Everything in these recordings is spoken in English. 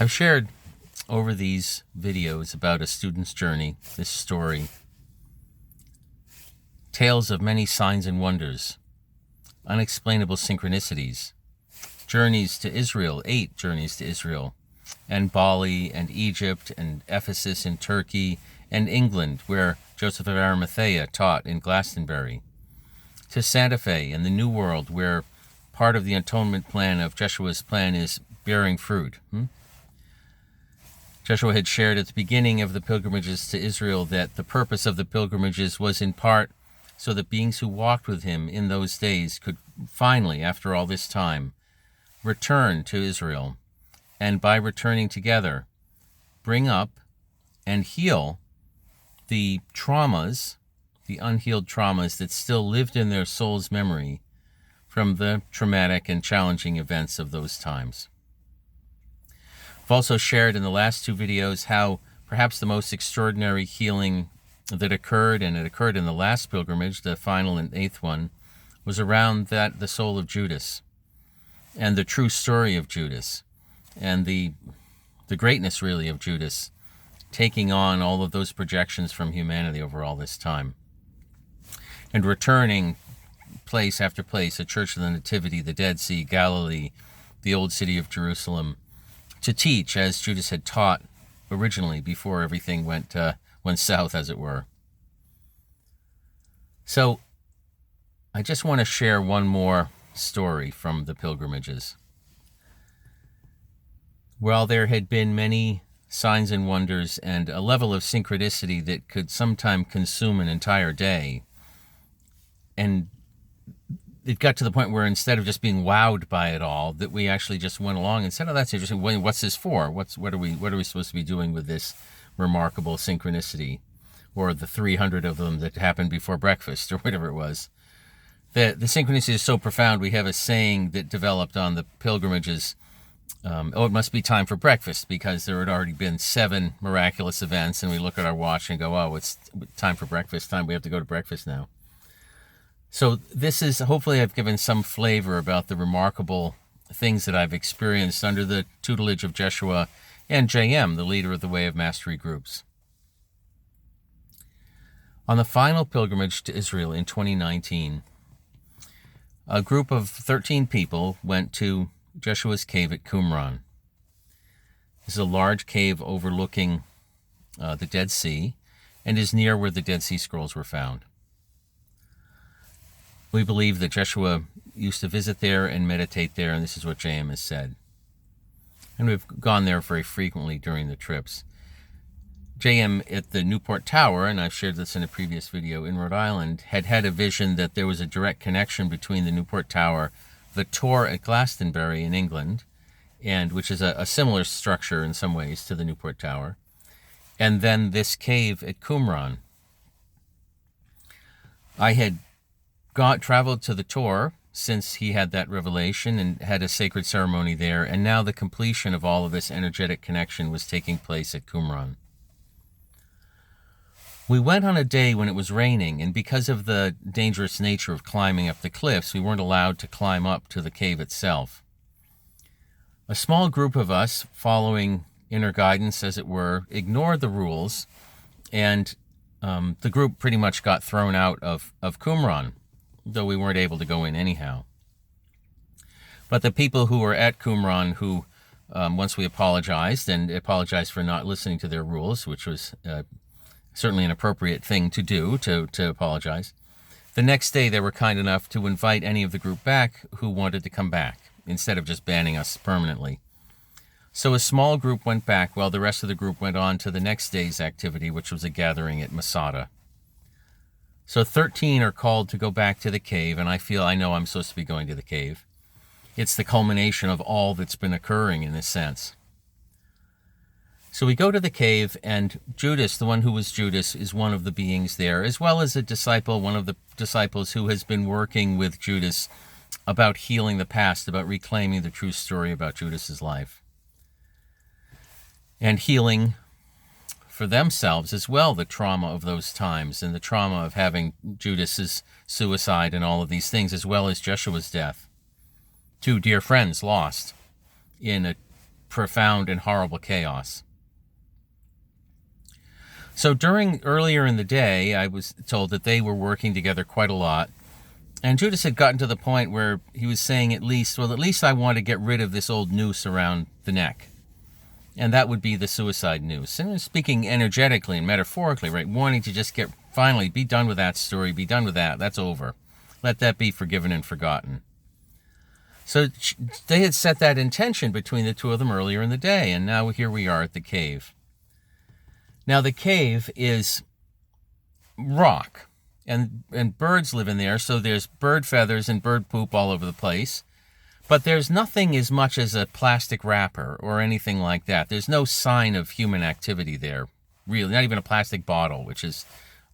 I've shared over these videos about a student's journey, this story, tales of many signs and wonders, unexplainable synchronicities, journeys to Israel, 8 journeys to Israel, and Bali and Egypt and Ephesus in Turkey and England, where Joseph of Arimathea taught in Glastonbury, to Santa Fe and the New World, where part of the atonement plan of Jeshua's plan is bearing fruit. Joshua had shared at the beginning of the pilgrimages to Israel that the purpose of the pilgrimages was in part so that beings who walked with him in those days could finally, after all this time, return to Israel, and by returning together, bring up and heal the traumas, the unhealed traumas that still lived in their soul's memory from the traumatic and challenging events of those times. I've also shared in the last 2 videos how perhaps the most extraordinary healing that occurred, and it occurred in the last pilgrimage, the final and 8th one, was around the soul of Judas and the true story of Judas and the greatness really of Judas taking on all of those projections from humanity over all this time and returning place after place, a Church of the Nativity, the Dead Sea, Galilee, the old city of Jerusalem, to teach as Judas had taught originally before everything went south, as it were. So I just want to share one more story from the pilgrimages. While there had been many signs and wonders and a level of synchronicity that could sometime consume an entire day, and it got to the point where instead of just being wowed by it all, that we actually just went along and said, oh, that's interesting. What's this for? What are we supposed to be doing with this remarkable synchronicity? Or the 300 of them that happened before breakfast, or whatever it was. The synchronicity is so profound, we have a saying that developed on the pilgrimages. It must be time for breakfast, because there had already been 7 miraculous events, and we look at our watch and go, oh, it's time for breakfast time. We have to go to breakfast now. So this is, hopefully I've given some flavor about the remarkable things that I've experienced under the tutelage of Jeshua and JM, the leader of the Way of Mastery groups. On the final pilgrimage to Israel in 2019, a group of 13 people went to Jeshua's cave at Qumran. This is a large cave overlooking the Dead Sea and is near where the Dead Sea Scrolls were found. We believe that Jeshua used to visit there and meditate there, and this is what JM has said. And we've gone there very frequently during the trips. JM at the Newport Tower, and I've shared this in a previous video, in Rhode Island, had a vision that there was a direct connection between the Newport Tower, the Tor at Glastonbury in England, and which is a similar structure in some ways to the Newport Tower, and then this cave at Qumran. I had traveled to the Tor since he had that revelation and had a sacred ceremony there, and now the completion of all of this energetic connection was taking place at Qumran. We went on a day when it was raining, and because of the dangerous nature of climbing up the cliffs, we weren't allowed to climb up to the cave itself. A small group of us, following inner guidance, as it were, ignored the rules, and the group pretty much got thrown out of Qumran, though we weren't able to go in anyhow. But the people who were at Qumran, who, once we apologized, and apologized for not listening to their rules, which was certainly an appropriate thing to do, to apologize. The next day, they were kind enough to invite any of the group back who wanted to come back, instead of just banning us permanently. So a small group went back, while the rest of the group went on to the next day's activity, which was a gathering at Masada. So 13 are called to go back to the cave, and I know I'm supposed to be going to the cave. It's the culmination of all that's been occurring in this sense. So we go to the cave, and Judas, the one who was Judas, is one of the beings there, as well as a disciple, one of the disciples who has been working with Judas about healing the past, about reclaiming the true story about Judas's life. And healing for themselves as well the trauma of those times and the trauma of having Judas's suicide and all of these things, as well as Jeshua's death. 2 dear friends lost in a profound and horrible chaos. So earlier in the day, I was told that they were working together quite a lot. And Judas had gotten to the point where he was saying at least I want to get rid of this old noose around the neck. And that would be the suicide noose. And speaking energetically and metaphorically, right? Wanting to just finally be done with that story, be done with that. That's over. Let that be forgiven and forgotten. So they had set that intention between the two of them earlier in the day. And now here we are at the cave. Now the cave is rock. And birds live in there, so there's bird feathers and bird poop all over the place. But there's nothing as much as a plastic wrapper or anything like that. There's no sign of human activity there, really. Not even a plastic bottle, which is,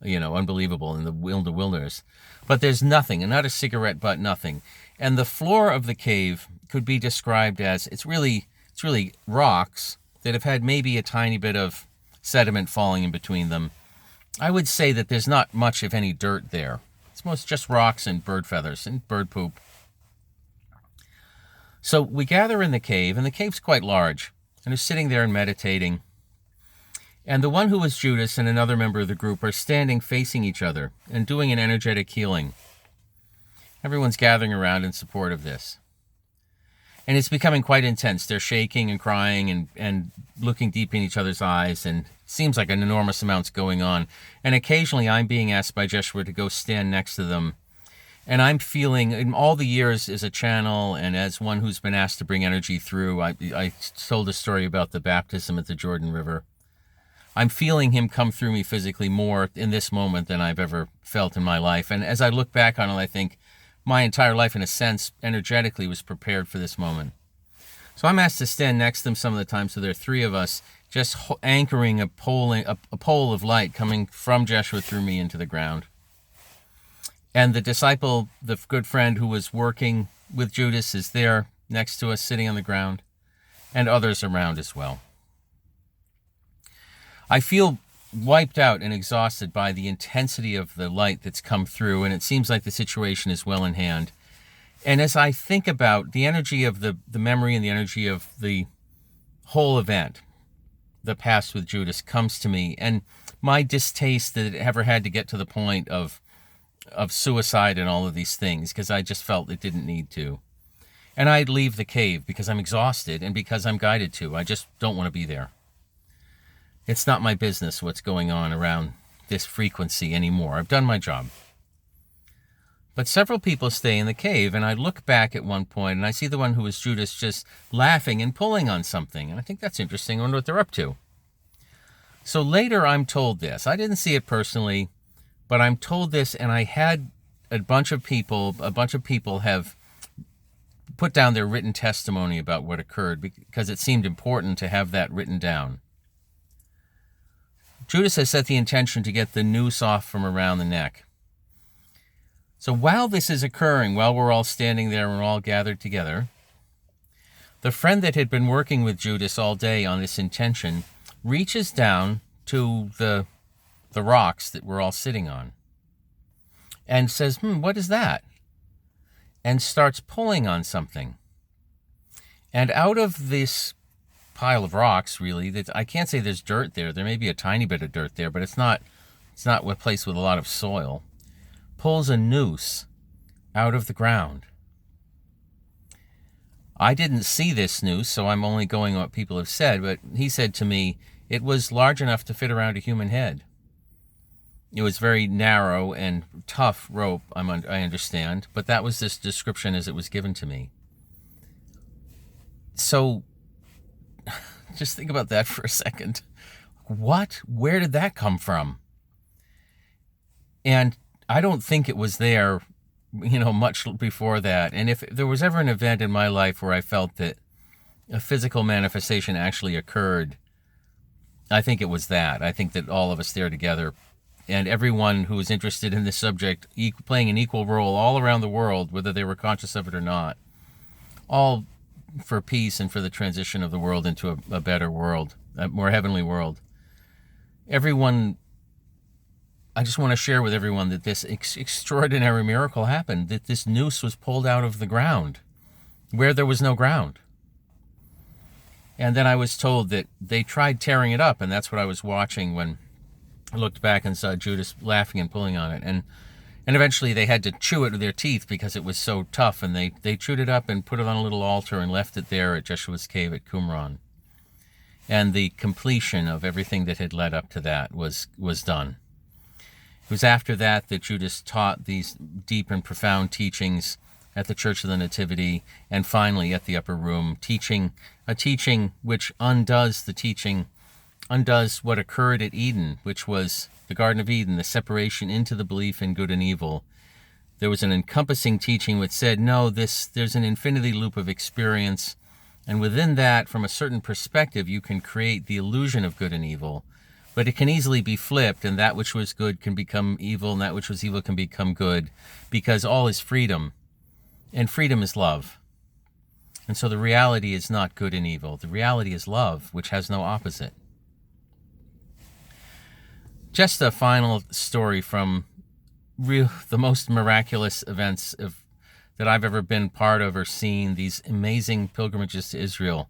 unbelievable in the wilderness. But there's nothing, and not a cigarette butt, nothing. And the floor of the cave could be described as, it's really rocks that have had maybe a tiny bit of sediment falling in between them. I would say that there's not much of any dirt there. It's most just rocks and bird feathers and bird poop. So we gather in the cave, and the cave's quite large, and we're sitting there and meditating. And the one who was Judas and another member of the group are standing facing each other and doing an energetic healing. Everyone's gathering around in support of this. And it's becoming quite intense. They're shaking and crying and looking deep in each other's eyes, and seems like an enormous amount's going on. And occasionally I'm being asked by Jeshua to go stand next to them. And I'm feeling, in all the years as a channel and as one who's been asked to bring energy through, I told a story about the baptism at the Jordan River. I'm feeling him come through me physically more in this moment than I've ever felt in my life. And as I look back on it, I think my entire life, in a sense, energetically was prepared for this moment. So I'm asked to stand next to them some of the time, so there are three of us just anchoring a pole of light coming from Jeshua through me into the ground. And the disciple, the good friend who was working with Judas, is there next to us, sitting on the ground, and others around as well. I feel wiped out and exhausted by the intensity of the light that's come through, and it seems like the situation is well in hand. And as I think about the energy of the memory and the energy of the whole event, the past with Judas, comes to me, and my distaste that it ever had to get to the point of suicide and all of these things, because I just felt it didn't need to. And I'd leave the cave because I'm exhausted and because I'm guided to. I just don't want to be there. It's not my business what's going on around this frequency anymore. I've done my job. But several people stay in the cave, and I look back at one point, and I see the one who was Judas just laughing and pulling on something. And I think that's interesting. I wonder what they're up to. So later I'm told this. I didn't see it personally, but I'm told this, and I had a bunch of people have put down their written testimony about what occurred because it seemed important to have that written down. Judas has set the intention to get the noose off from around the neck. So while this is occurring, while we're all standing there and we're all gathered together, the friend that had been working with Judas all day on this intention reaches down to the rocks that we're all sitting on and says, what is that? And starts pulling on something. And out of this pile of rocks, really, that I can't say there's dirt there. There may be a tiny bit of dirt there, but it's not a place with a lot of soil. Pulls a noose out of the ground. I didn't see this noose, so I'm only going on what people have said, but he said to me it was large enough to fit around a human head. It was very narrow and tough rope, I understand, but that was this description as it was given to me. So, just think about that for a second. What? Where did that come from? And I don't think it was there, much before that. And if there was ever an event in my life where I felt that a physical manifestation actually occurred, I think it was that. I think that all of us there together, and everyone who was interested in this subject, playing an equal role all around the world, whether they were conscious of it or not, all for peace and for the transition of the world into a better world, a more heavenly world. Everyone, I just want to share with everyone that this extraordinary miracle happened, that this noose was pulled out of the ground where there was no ground. And then I was told that they tried tearing it up, and that's what I was watching when I looked back and saw Judas laughing and pulling on it. And eventually they had to chew it with their teeth because it was so tough, and they chewed it up and put it on a little altar and left it there at Jeshua's cave at Qumran. And the completion of everything that had led up to that was done. It was after that that Judas taught these deep and profound teachings at the Church of the Nativity, and finally at the Upper Room, teaching a teaching which undoes what occurred at Eden, which was the Garden of Eden, the separation into the belief in good and evil. There was an encompassing teaching which said, no, there's an infinity loop of experience, and within that, from a certain perspective, you can create the illusion of good and evil, but it can easily be flipped, and that which was good can become evil, and that which was evil can become good, because all is freedom, and freedom is love. And so the reality is not good and evil. The reality is love, which has no opposite. Just a final story from the most miraculous events that I've ever been part of or seen, these amazing pilgrimages to Israel,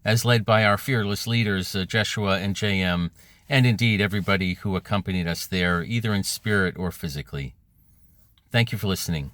as led by our fearless leaders, Jeshua and JM, and indeed everybody who accompanied us there, either in spirit or physically. Thank you for listening.